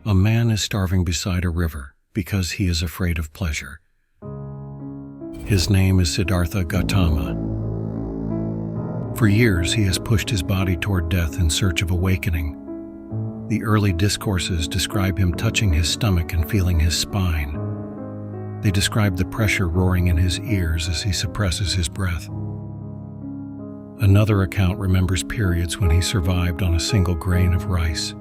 A man is starving beside a river because he is afraid of pleasure. His name is Siddhartha Gautama. For years, he has pushed his body toward death in search of awakening. The early discourses describe him touching his stomach and feeling his spine. They describe the pressure roaring in his ears as he suppresses his breath. Another account remembers periods when he survived on a single grain of rice.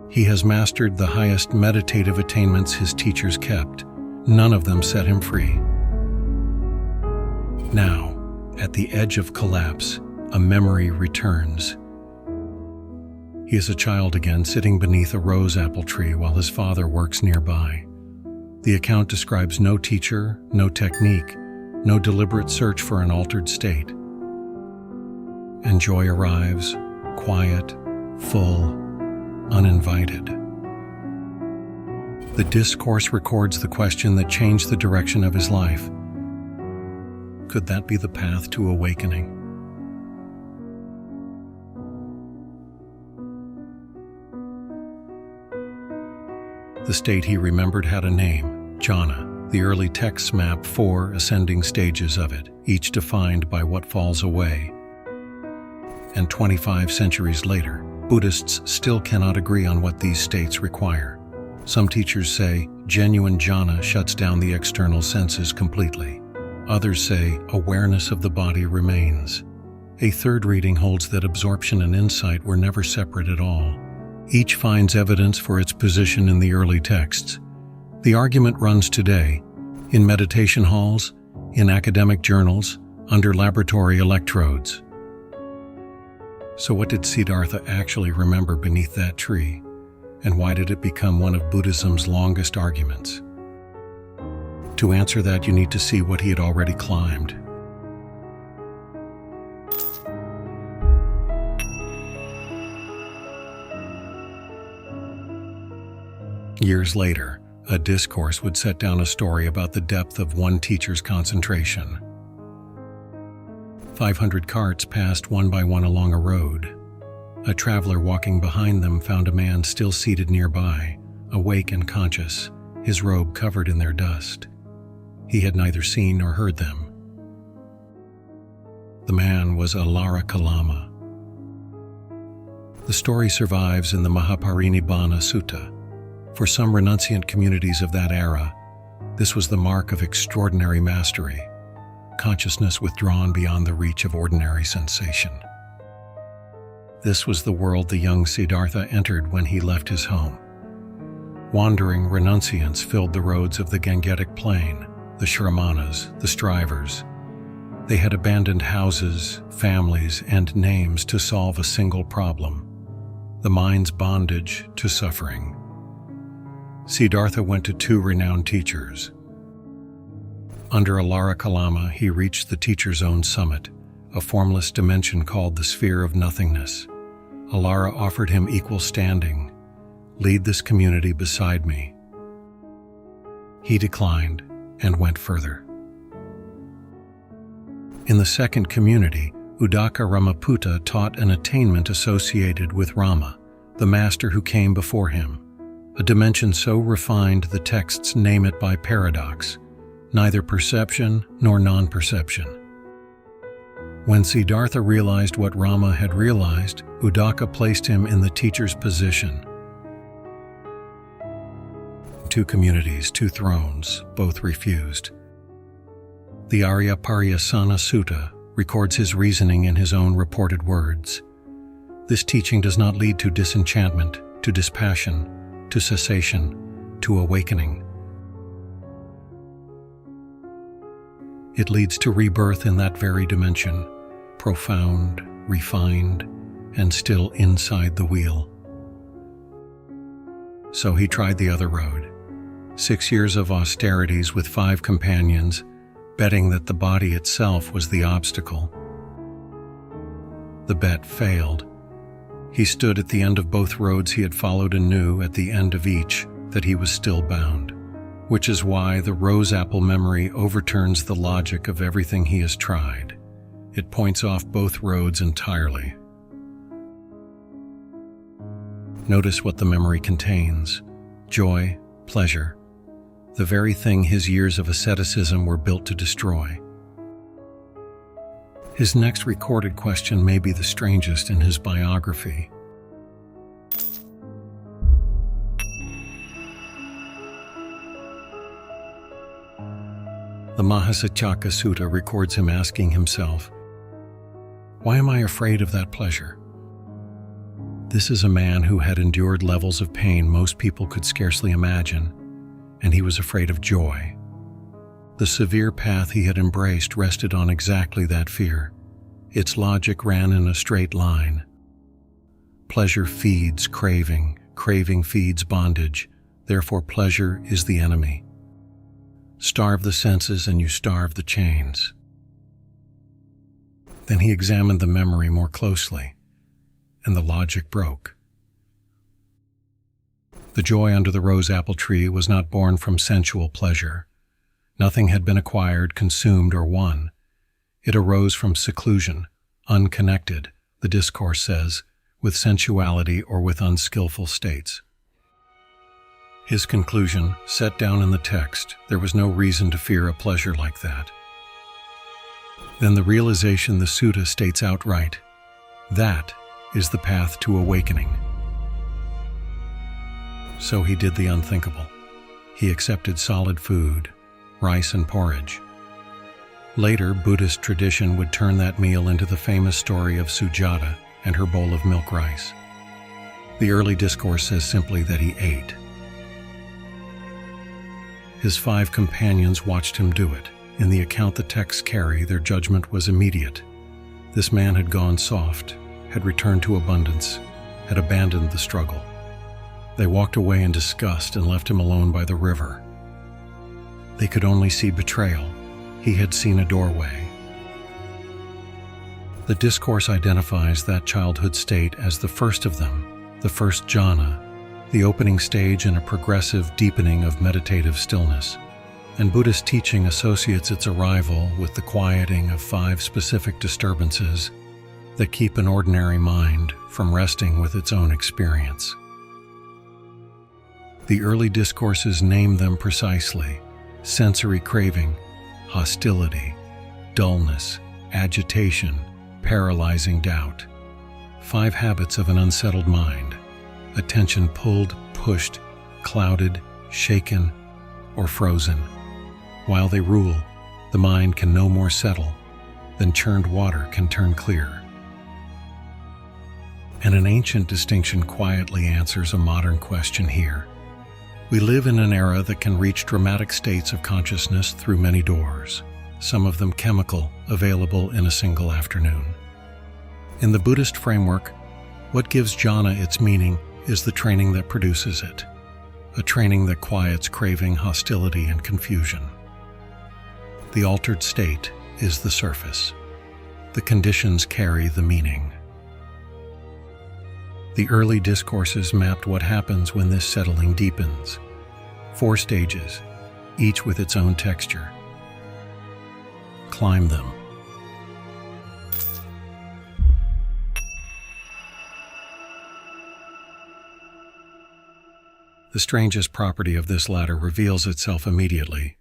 He has mastered the highest meditative attainments his teachers kept. None of them set him free. Now, at the edge of collapse, a memory returns. He is a child again, sitting beneath a rose apple tree while his father works nearby. The account describes no teacher, no technique, no deliberate search for an altered state. And joy arrives, quiet, full, uninvited. The discourse records the question that changed the direction of his life. Could that be the path to awakening? The state he remembered had a name, Jhana. The early texts map 4 ascending stages of it, each defined by what falls away. And 25 centuries later, Buddhists still cannot agree on what these states require. Some teachers say genuine jhana shuts down the external senses completely. Others say awareness of the body remains. A third reading holds that absorption and insight were never separate at all. Each finds evidence for its position in the early texts. The argument runs today, in meditation halls, in academic journals, under laboratory electrodes. So what did Siddhartha actually remember beneath that tree? And why did it become one of Buddhism's longest arguments? To answer that, you need to see what he had already climbed. Years later, a discourse would set down a story about the depth of one teacher's concentration. 500 carts passed one by one along a road. A traveler walking behind them found a man still seated nearby, awake and conscious, his robe covered in their dust. He had neither seen nor heard them. The man was Alara Kalama. The story survives in the Mahaparinibbana Sutta. For some renunciant communities of that era, this was the mark of extraordinary mastery, consciousness withdrawn beyond the reach of ordinary sensation. This was the world the young Siddhartha entered when he left his home. Wandering renunciants filled the roads of the Gangetic Plain, the Shramanas, the strivers. They had abandoned houses, families, and names to solve a single problem, the mind's bondage to suffering. Siddhartha went to 2 renowned teachers. Under Alara Kalama, he reached the teacher's own summit, a formless dimension called the sphere of nothingness. Alara offered him equal standing. Lead this community beside me. He declined and went further. In the second community, Uddaka Ramaputta taught an attainment associated with Rama, the master who came before him, a dimension so refined the texts name it by paradox, neither perception nor non-perception. When Siddhartha realized what Rama had realized, Uddaka placed him in the teacher's position. 2 communities, 2 thrones, both refused. The Arya Pariyasana Sutta records his reasoning in his own reported words. This teaching does not lead to disenchantment, to dispassion, to cessation, to awakening. It leads to rebirth in that very dimension, profound, refined, and still inside the wheel. So he tried the other road. 6 years of austerities with 5 companions, betting that the body itself was the obstacle. The bet failed. He stood at the end of both roads he had followed and knew at the end of each that he was still bound, which is why the rose apple memory overturns the logic of everything he has tried. It points off both roads entirely. Notice what the memory contains: joy, pleasure, the very thing his years of asceticism were built to destroy. His next recorded question may be the strangest in his biography. The Mahasacaka Sutta records him asking himself, "Why am I afraid of that pleasure?" This is a man who had endured levels of pain most people could scarcely imagine, and he was afraid of joy. The severe path he had embraced rested on exactly that fear. Its logic ran in a straight line. Pleasure feeds craving, craving feeds bondage, therefore pleasure is the enemy. Starve the senses and you starve the chains. Then he examined the memory more closely, and the logic broke. The joy under the rose apple tree was not born from sensual pleasure. Nothing had been acquired, consumed, or won. It arose from seclusion, unconnected, the discourse says, with sensuality or with unskillful states. His conclusion, set down in the text, there was no reason to fear a pleasure like that. Then the realization the sutta states outright, that is the path to awakening. So he did the unthinkable. He accepted solid food, rice and porridge. Later, Buddhist tradition would turn that meal into the famous story of Sujata and her bowl of milk rice. The early discourse says simply that he ate. His 5 companions watched him do it. In the account the texts carry, their judgment was immediate. This man had gone soft, had returned to abundance, had abandoned the struggle. They walked away in disgust and left him alone by the river. They could only see betrayal. He had seen a doorway. The discourse identifies that childhood state as the first of them, the First Jhana, the opening stage in a progressive deepening of meditative stillness. And Buddhist teaching associates its arrival with the quieting of 5 specific disturbances that keep an ordinary mind from resting with its own experience. The early discourses name them precisely: sensory craving, hostility, dullness, agitation, paralyzing doubt. 5 habits of an unsettled mind: attention pulled, pushed, clouded, shaken, or frozen. While they rule, the mind can no more settle than churned water can turn clear. And an ancient distinction quietly answers a modern question here. We live in an era that can reach dramatic states of consciousness through many doors, some of them chemical, available in a single afternoon. In the Buddhist framework, what gives jhana its meaning is the training that produces it, a training that quiets craving, hostility, and confusion. The altered state is the surface. The conditions carry the meaning. The early discourses mapped what happens when this settling deepens. 4 stages, each with its own texture. Climb them. The strangest property of this ladder reveals itself immediately.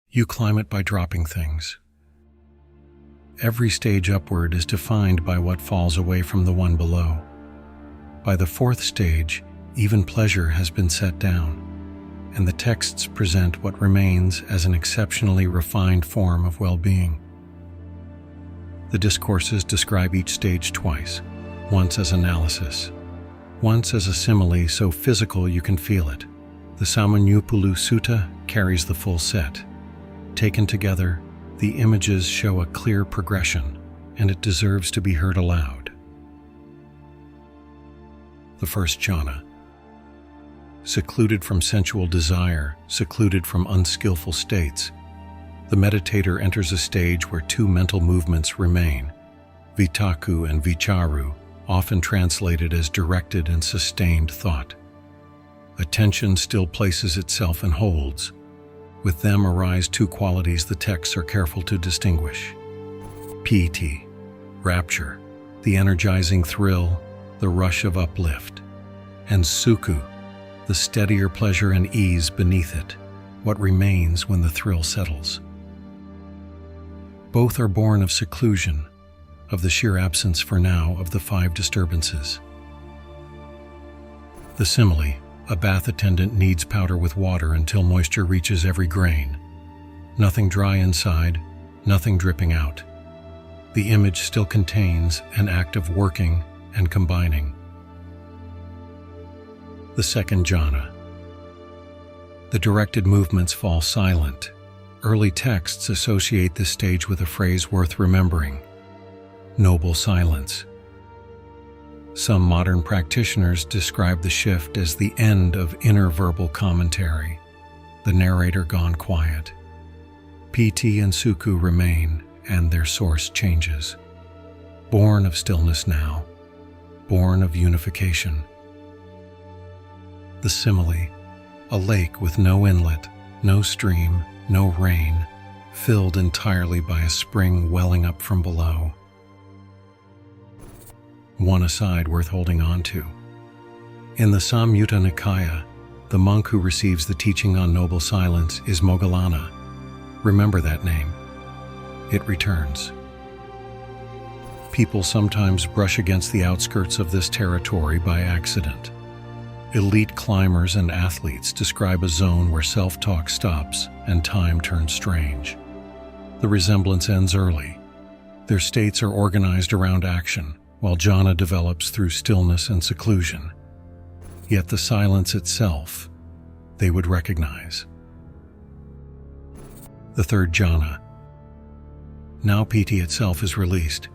You climb it by dropping things. Every stage upward is defined by what falls away from the one below. By the 4th stage, even pleasure has been set down, and the texts present what remains as an exceptionally refined form of well-being. The discourses describe each stage twice, once as analysis, once as a simile so physical you can feel it. The Samanyupulu Sutta carries the full set. Taken together, the images show a clear progression, and it deserves to be heard aloud. The First Jhana. Secluded from sensual desire, secluded from unskillful states, the meditator enters a stage where 2 mental movements remain, vitakku and vicharu, often translated as directed and sustained thought. Attention still places itself and holds. With them arise 2 qualities the texts are careful to distinguish. Piti, rapture, the energizing thrill, the rush of uplift, and Sukhu, the steadier pleasure and ease beneath it, what remains when the thrill settles. Both are born of seclusion, of the sheer absence for now of the five disturbances. The simile, a bath attendant kneads powder with water until moisture reaches every grain. Nothing dry inside, nothing dripping out. The image still contains an act of working and combining. The Second Jhana. The directed movements fall silent. Early texts associate this stage with a phrase worth remembering: noble silence. Some modern practitioners describe the shift as the end of inner verbal commentary, the narrator gone quiet. Piti and Sukhu remain, and their source changes. Born of stillness now, born of unification. The simile, a lake with no inlet, no stream, no rain, filled entirely by a spring welling up from below. One aside worth holding on to. In the Samyutta Nikaya, the monk who receives the teaching on noble silence is Moggallana. Remember that name. It returns. People sometimes brush against the outskirts of this territory by accident. Elite climbers and athletes describe a zone where self-talk stops and time turns strange. The resemblance ends early. Their states are organized around action, while jhana develops through stillness and seclusion. Yet the silence itself, they would recognize. The Third Jhana. Now Piti itself is released.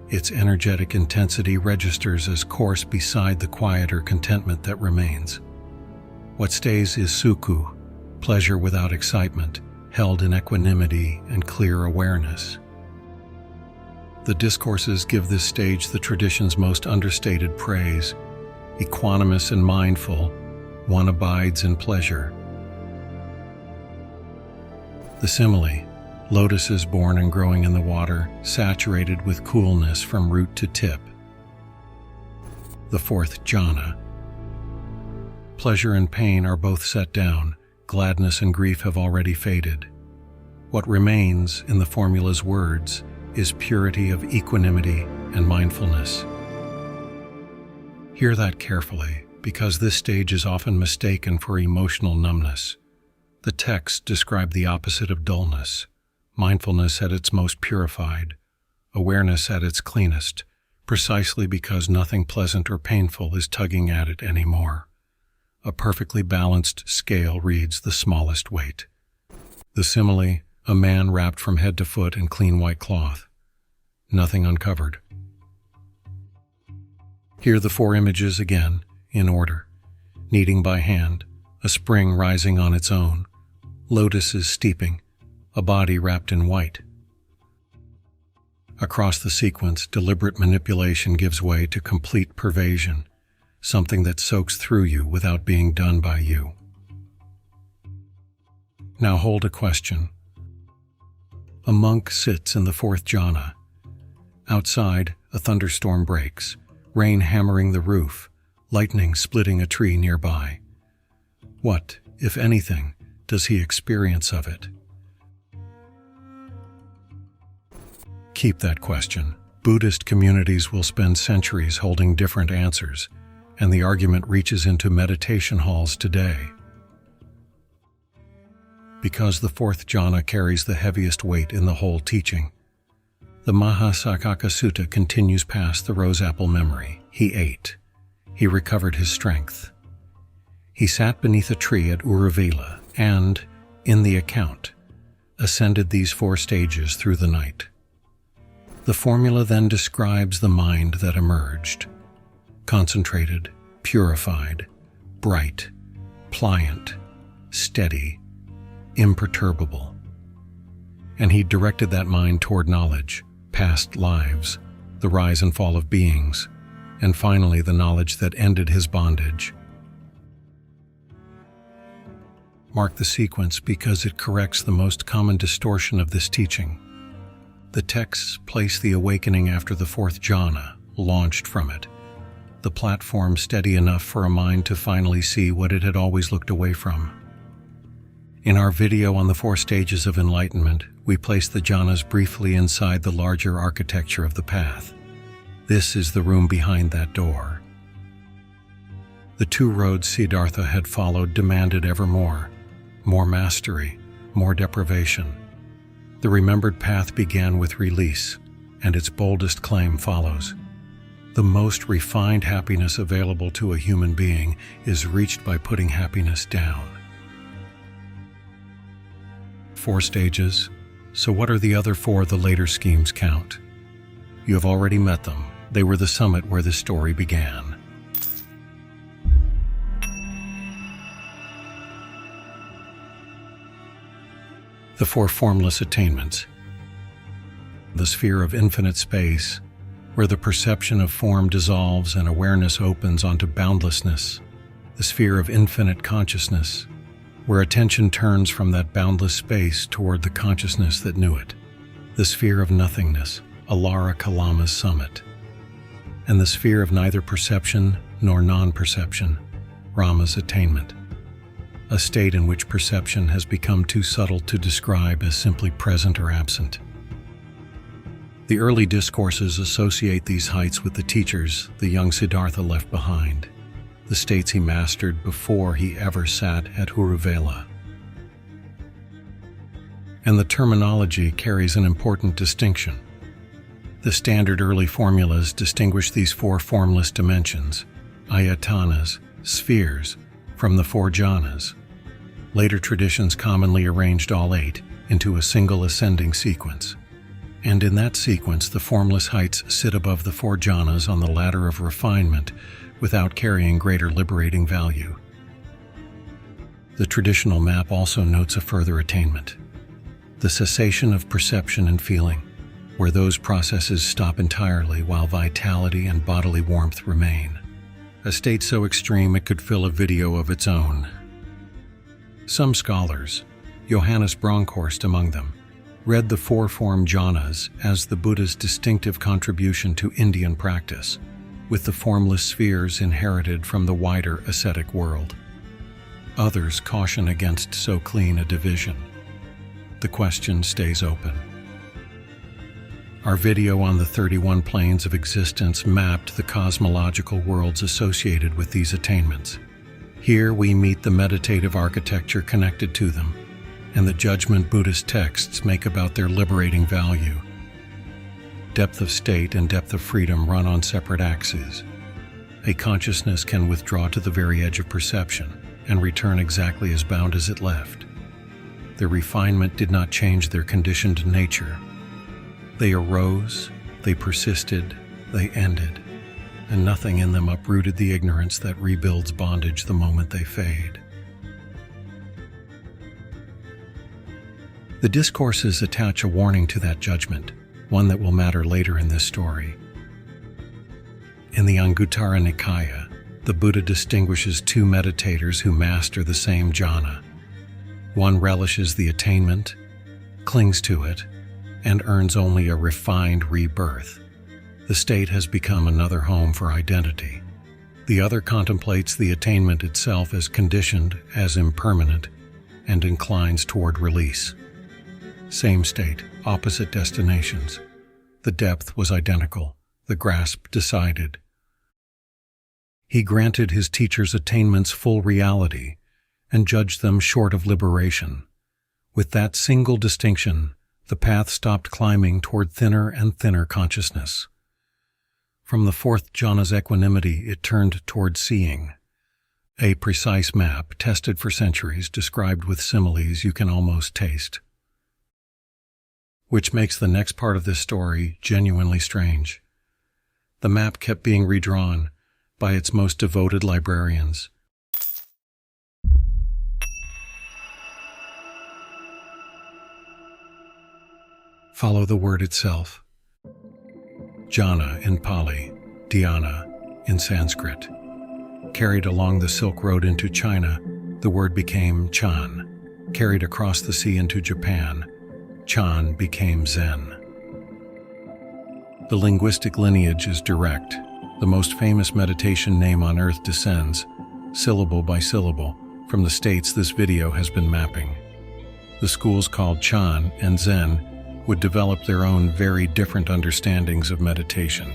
Its energetic intensity registers as coarse beside the quieter contentment that remains. What stays is Sukhu, pleasure without excitement, held in equanimity and clear awareness. The discourses give this stage the tradition's most understated praise. Equanimous and mindful, one abides in pleasure. The simile, lotuses born and growing in the water, saturated with coolness from root to tip. The Fourth Jhana. Pleasure and pain are both set down, gladness and grief have already faded. What remains, in the formula's words, is purity of equanimity and mindfulness. Hear that carefully, because this stage is often mistaken for emotional numbness. The texts describe the opposite of dullness, mindfulness at its most purified, awareness at its cleanest, precisely because nothing pleasant or painful is tugging at it anymore. A perfectly balanced scale reads the smallest weight. The simile, a man wrapped from head to foot in clean white cloth. Nothing uncovered. Hear the four images again, in order. Kneading by hand, a spring rising on its own, lotuses steeping, a body wrapped in white. Across the sequence, deliberate manipulation gives way to complete pervasion, something that soaks through you without being done by you. Now hold a question. A monk sits in the Fourth Jhana. Outside, a thunderstorm breaks, rain hammering the roof, lightning splitting a tree nearby. What, if anything, does he experience of it? Keep that question. Buddhist communities will spend centuries holding different answers, and the argument reaches into meditation halls today. Because the Fourth Jhana carries the heaviest weight in the whole teaching, the Mahasakaka Sutta continues past the rose-apple memory. He ate. He recovered his strength. He sat beneath a tree at Uruvela and, in the account, ascended these four stages through the night. The formula then describes the mind that emerged: concentrated, purified, bright, pliant, steady, imperturbable. And he directed that mind toward knowledge, past lives, the rise and fall of beings, and finally the knowledge that ended his bondage. Mark the sequence because it corrects the most common distortion of this teaching. The texts place the awakening after the Fourth Jhana, launched from it. the platform steady enough for a mind to finally see what it had always looked away from. In our video on the 4 stages of enlightenment, we place the jhanas briefly inside the larger architecture of the path. This is the room behind that door. The 2 roads Siddhartha had followed demanded ever more mastery, more deprivation. The remembered path began with release, and its boldest claim follows. The most refined happiness available to a human being is reached by putting happiness down. 4 stages. So what are the other 4 the later schemes count? You have already met them. They were the summit where this story began. The 4 formless attainments. The sphere of infinite space, where the perception of form dissolves and awareness opens onto boundlessness. The sphere of infinite consciousness, where attention turns from that boundless space toward the consciousness that knew it. The sphere of nothingness, Alara Kalama's summit. And the sphere of neither perception nor non-perception, Rama's attainment. A state in which perception has become too subtle to describe as simply present or absent. The early discourses associate these heights with the teachers the young Siddhartha left behind, the states he mastered before he ever sat at Uruvela. And the terminology carries an important distinction. The standard early formulas distinguish these 4 formless dimensions, ayatanas, spheres, from the 4 jhanas. Later traditions commonly arranged all 8 into a single ascending sequence. And in that sequence, the formless heights sit above the 4 jhanas on the ladder of refinement without carrying greater liberating value. The traditional map also notes a further attainment, the cessation of perception and feeling, where those processes stop entirely while vitality and bodily warmth remain. A state so extreme it could fill a video of its own. Some scholars, Johannes Bronkhorst among them, read the 4 form jhanas as the Buddha's distinctive contribution to Indian practice, with the formless spheres inherited from the wider ascetic world. Others caution against so clean a division. The question stays open. Our video on the 31 planes of existence mapped the cosmological worlds associated with these attainments. Here we meet the meditative architecture connected to them, and the judgment Buddhist texts make about their liberating value. Depth of state and depth of freedom run on separate axes. A consciousness can withdraw to the very edge of perception and return exactly as bound as it left. Their refinement did not change their conditioned nature. They arose, they persisted, they ended, and nothing in them uprooted the ignorance that rebuilds bondage the moment they fade. The discourses attach a warning to that judgment, one that will matter later in this story. In the Anguttara Nikaya, the Buddha distinguishes 2 meditators who master the same jhana. One relishes the attainment, clings to it, and earns only a refined rebirth. The state has become another home for identity. The other contemplates the attainment itself as conditioned, as impermanent, and inclines toward release. Same state, opposite destinations. The depth was identical, the grasp decided. He granted his teacher's attainments full reality and judged them short of liberation. With that single distinction, the path stopped climbing toward thinner and thinner consciousness. From the Fourth Jhana's equanimity, it turned toward seeing. A precise map, tested for centuries, described with similes you can almost taste. Which makes the next part of this story genuinely strange. The map kept being redrawn by its most devoted librarians. Follow the word itself. Jhana in Pali, dhyana in Sanskrit. Carried along the Silk Road into China, the word became Chan. Carried across the sea into Japan, Chan became Zen. The linguistic lineage is direct. the most famous meditation name on earth, descends, syllable by syllable, from the states this video has been mapping. The schools called Chan and Zen would develop their own very different understandings of meditation.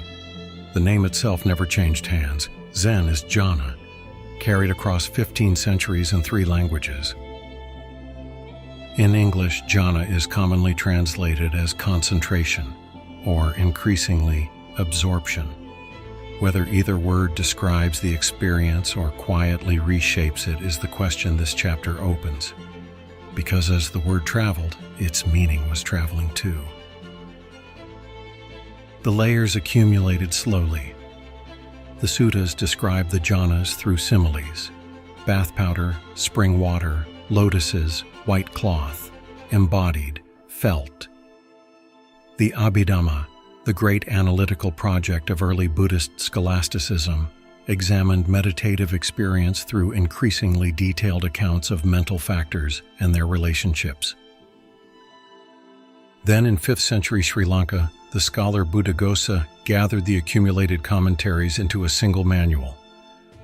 The name itself never changed hands. Zen is Jhana, carried across 15 centuries in 3 languages. In English, jhana is commonly translated as concentration, or increasingly, absorption. Whether either word describes the experience or quietly reshapes it is the question this chapter opens. Because as the word traveled, its meaning was traveling too. The layers accumulated slowly. The suttas describe the jhanas through similes: bath powder, spring water, lotuses, white cloth, embodied, felt. The Abhidhamma, the great analytical project of early Buddhist scholasticism, examined meditative experience through increasingly detailed accounts of mental factors and their relationships. Then in 5th century Sri Lanka, the scholar Buddhaghosa gathered the accumulated commentaries into a single manual,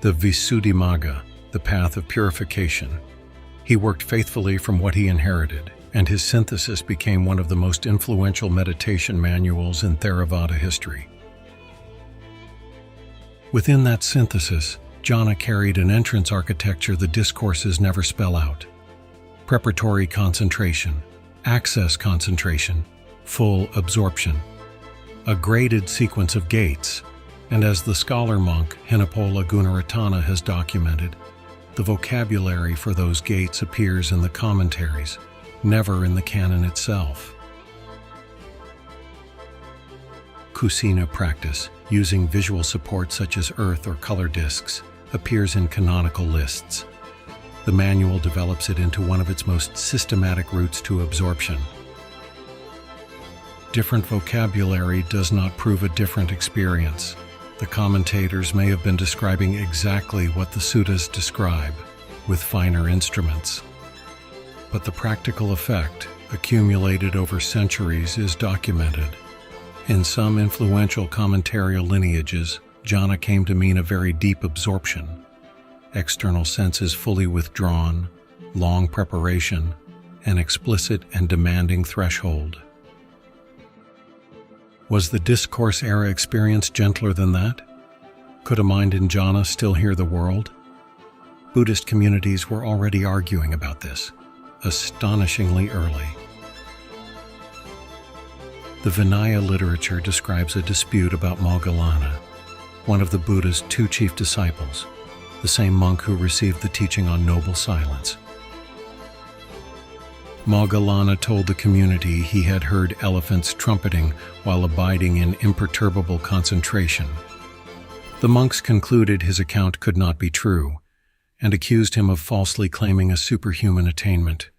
the Visuddhimagga, the path of purification. He worked faithfully from what he inherited, and his synthesis became one of the most influential meditation manuals in Theravada history. Within that synthesis, jhana carried an entrance architecture the discourses never spell out: preparatory concentration, access concentration, full absorption, a graded sequence of gates, and as the scholar monk Henepola Gunaratana has documented, the vocabulary for those gates appears in the commentaries, never in the canon itself. Kusina practice, using visual support such as earth or color discs, appears in canonical lists. The manual develops it into one of its most systematic routes to absorption. Different vocabulary does not prove a different experience. The commentators may have been describing exactly what the suttas describe, with finer instruments. But the practical effect, accumulated over centuries, is documented. In some influential commentarial lineages, jhana came to mean a very deep absorption. External senses fully withdrawn, long preparation, an explicit and demanding threshold. Was the discourse era experience gentler than that? Could a mind in jhana still hear the world? Buddhist communities were already arguing about this, astonishingly early. The Vinaya literature describes a dispute about Moggallana, one of the Buddha's 2 chief disciples, the same monk who received the teaching on noble silence. Moggallana told the community he had heard elephants trumpeting while abiding in imperturbable concentration. The monks concluded his account could not be true, and accused him of falsely claiming a superhuman attainment,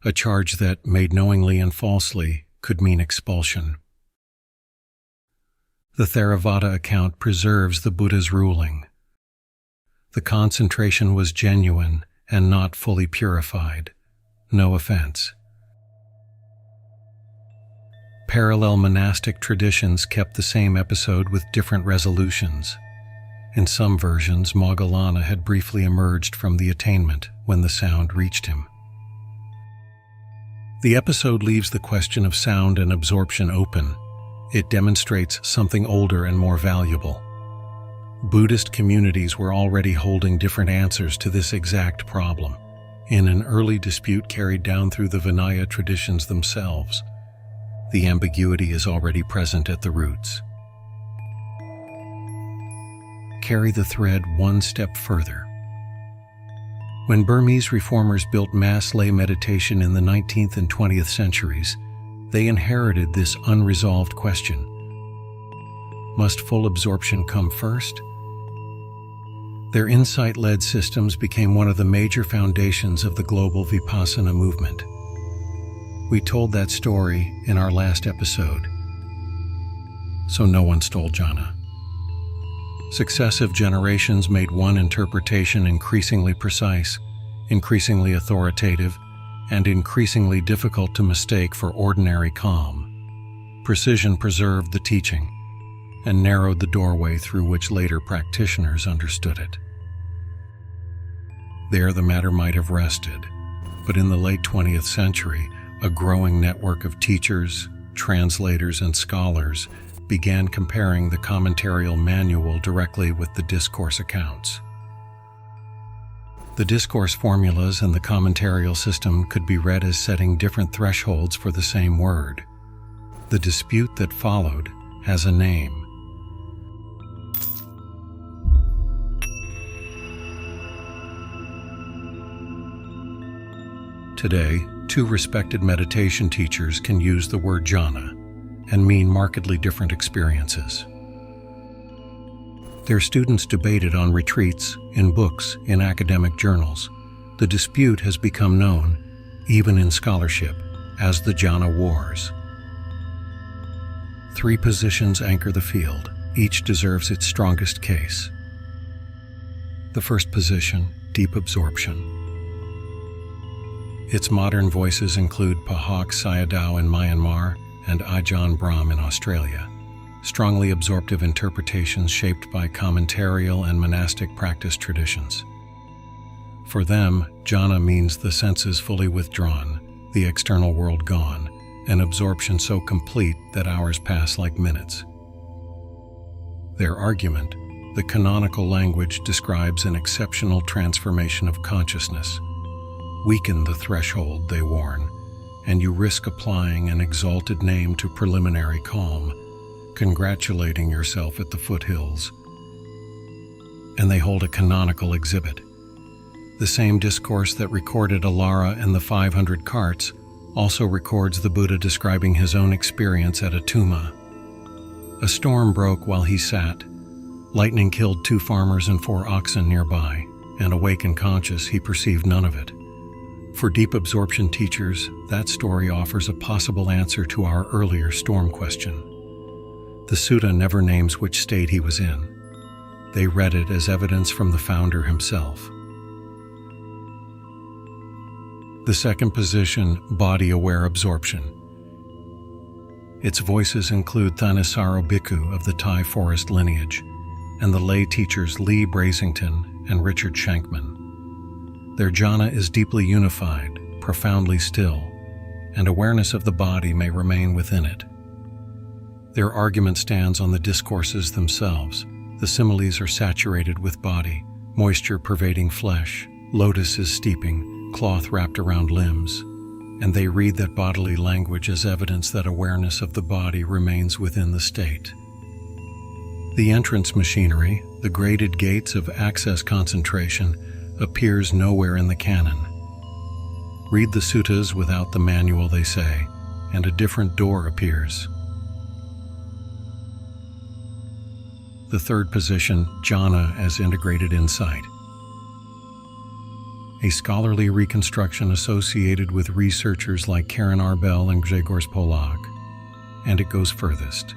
a charge that, made knowingly and falsely, could mean expulsion. The Theravada account preserves the Buddha's ruling. The concentration was genuine and not fully purified. No offense. Parallel monastic traditions kept the same episode with different resolutions. In some versions, Moggallana had briefly emerged from the attainment when the sound reached him. The episode leaves the question of sound and absorption open. It demonstrates something older and more valuable. Buddhist communities were already holding different answers to this exact problem, in an early dispute carried down through the Vinaya traditions themselves. The ambiguity is already present at the roots. Carry the thread one step further. When Burmese reformers built mass lay meditation in the 19th and 20th centuries, they inherited this unresolved question. Must full absorption come first? Their insight-led systems became one of the major foundations of the global Vipassana movement. We told that story in our last episode. So no one stole jhana. Successive generations made one interpretation increasingly precise, increasingly authoritative, and increasingly difficult to mistake for ordinary calm. Precision preserved the teaching. and narrowed the doorway through which later practitioners understood it. There the matter might have rested, but in the late 20th century, a growing network of teachers, translators, and scholars began comparing the commentarial manual directly with the discourse accounts. The discourse formulas and the commentarial system could be read as setting different thresholds for the same word. The dispute that followed has a name. Today, two respected meditation teachers can use the word jhana and mean markedly different experiences. Their students debated on retreats, in books, in academic journals. The dispute has become known, even in scholarship, as the Jhana Wars. Three positions anchor the field. Each deserves its strongest case. The first position, deep absorption. Its modern voices include Pahak Sayadaw in Myanmar and Ajahn Brahm in Australia, strongly absorptive interpretations shaped by commentarial and monastic practice traditions. For them, jhana means the senses fully withdrawn, the external world gone, an absorption so complete that hours pass like minutes. Their argument, the canonical language, describes an exceptional transformation of consciousness. Weaken the threshold, they warn, and you risk applying an exalted name to preliminary calm, congratulating yourself at the foothills. And they hold a canonical exhibit. The same discourse that recorded Alara and the 500 carts also records the Buddha describing his own experience at a tuma. A storm broke while he sat. Lightning killed 2 farmers and 4 oxen nearby, and awake and conscious, he perceived none of it. For deep absorption teachers, that story offers a possible answer to our earlier storm question. The sutta never names which state he was in. They read it as evidence from the founder himself. The second position, body-aware absorption. Its voices include Thanissaro Bhikkhu of the Thai forest lineage, and the lay teachers Lee Brasington and Richard Shankman. Their jhana is deeply unified, profoundly still, and awareness of the body may remain within it. Their argument stands on the discourses themselves. The similes are saturated with body, moisture pervading flesh, lotus is steeping, cloth wrapped around limbs, and they read that bodily language as evidence that awareness of the body remains within the state. The entrance machinery, the graded gates of access concentration, appears nowhere in the canon. Read the suttas without the manual, they say, and a different door appears. The third position, jhana as integrated insight. A scholarly reconstruction associated with researchers like Karen Arbel and Grzegorz Polak, and it goes furthest.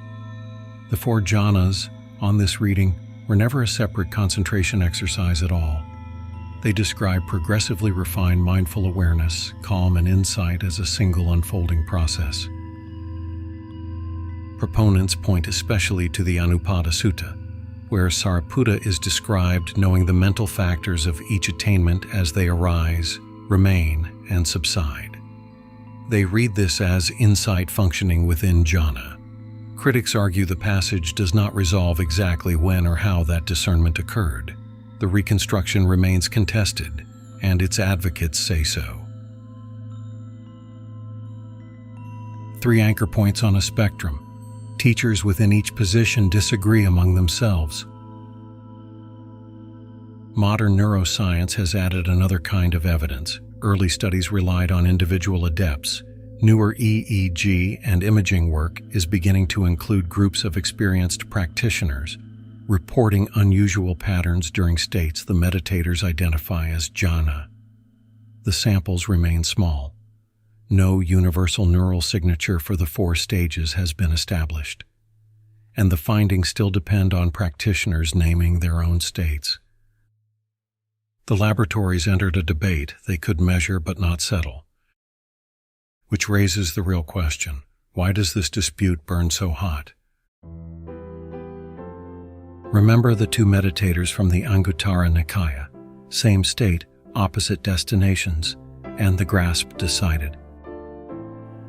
The Four Jhānas, on this reading, were never a separate concentration exercise at all. They describe progressively refined mindful awareness, calm, and insight as a single unfolding process. Proponents point especially to the Anupada Sutta, where Sariputta is described knowing the mental factors of each attainment as they arise, remain, and subside. They read this as insight functioning within jhana. Critics argue the passage does not resolve exactly when or how that discernment occurred. The reconstruction remains contested, and its advocates say so. 3 anchor points on a spectrum. Teachers within each position disagree among themselves. Modern neuroscience has added another kind of evidence. Early studies relied on individual adepts. Newer EEG and imaging work is beginning to include groups of experienced practitioners, reporting unusual patterns during states the meditators identify as jhana. The samples remain small. No universal neural signature for the 4 stages has been established, and the findings still depend on practitioners naming their own states. The laboratories entered a debate they could measure but not settle, which raises the real question: why does this dispute burn so hot? Remember the two meditators from the Anguttara Nikaya, same state, opposite destinations, and the grasp decided.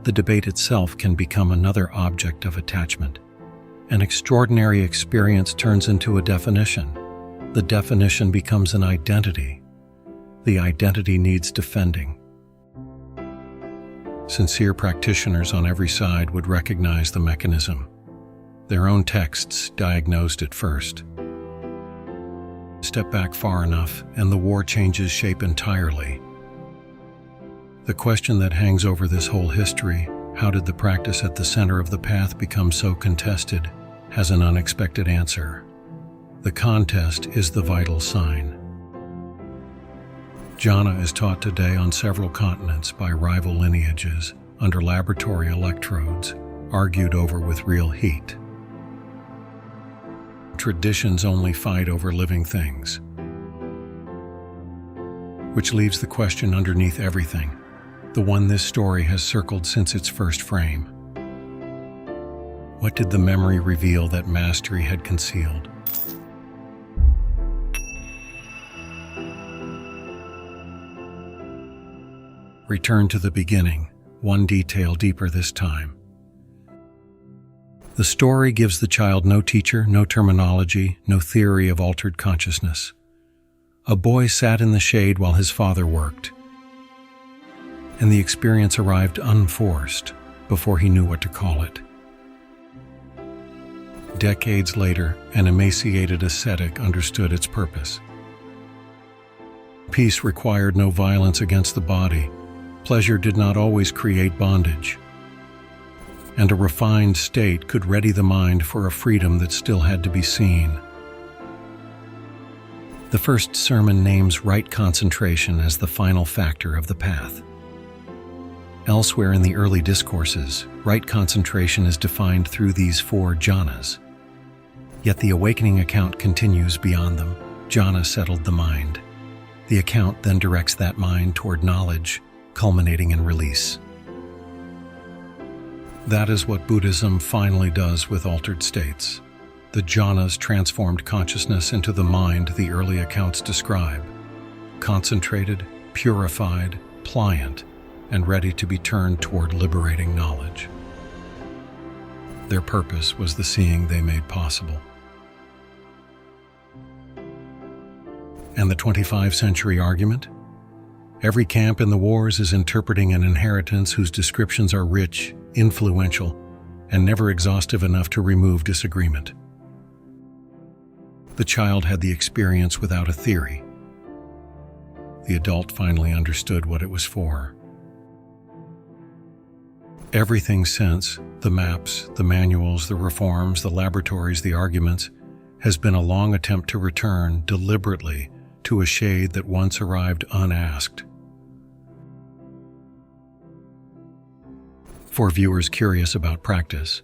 The debate itself can become another object of attachment. An extraordinary experience turns into a definition. The definition becomes an identity. The identity needs defending. Sincere practitioners on every side would recognize the mechanism. Their own texts diagnosed it first. Step back far enough, and the war changes shape entirely. The question that hangs over this whole history, how did the practice at the center of the path become so contested, has an unexpected answer. The contest is the vital sign. Jhana is taught today on several continents by rival lineages, under laboratory electrodes, argued over with real heat. Traditions only fight over living things. Which leaves the question underneath everything, the one this story has circled since its first frame. What did the memory reveal that mastery had concealed? Return to the beginning, one detail deeper this time. The story gives the child no teacher, no terminology, no theory of altered consciousness. A boy sat in the shade while his father worked, and the experience arrived unforced before he knew what to call it. Decades later, an emaciated ascetic understood its purpose. Peace required no violence against the body. Pleasure did not always create bondage. And a refined state could ready the mind for a freedom that still had to be seen. The first sermon names right concentration as the final factor of the path. Elsewhere in the early discourses, right concentration is defined through these 4 jhanas. Yet the awakening account continues beyond them. Jhana settled the mind. The account then directs that mind toward knowledge, culminating in release. That is what Buddhism finally does with altered states. The jhanas transformed consciousness into the mind the early accounts describe, concentrated, purified, pliant, and ready to be turned toward liberating knowledge. Their purpose was the seeing they made possible. And the 25th century argument? Every camp in the wars is interpreting an inheritance whose descriptions are rich, influential, and never exhaustive enough to remove disagreement. The child had the experience without a theory. The adult finally understood what it was for. Everything since, the maps, the manuals, the reforms, the laboratories, the arguments, has been a long attempt to return, deliberately, to a shade that once arrived unasked. For viewers curious about practice,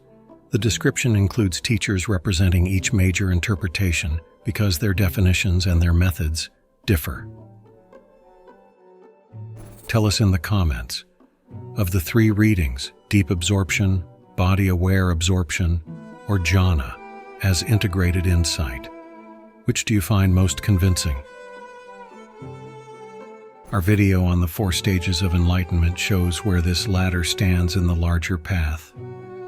the description includes teachers representing each major interpretation because their definitions and their methods differ. Tell us in the comments, of the 3 readings, deep absorption, body-aware absorption, or jhana, as integrated insight, which do you find most convincing? Our video on the 4 stages of enlightenment shows where this ladder stands in the larger path.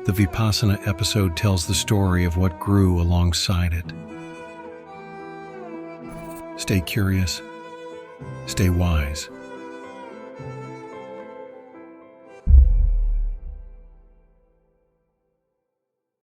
The Vipassana episode tells the story of what grew alongside it. Stay curious, stay wise,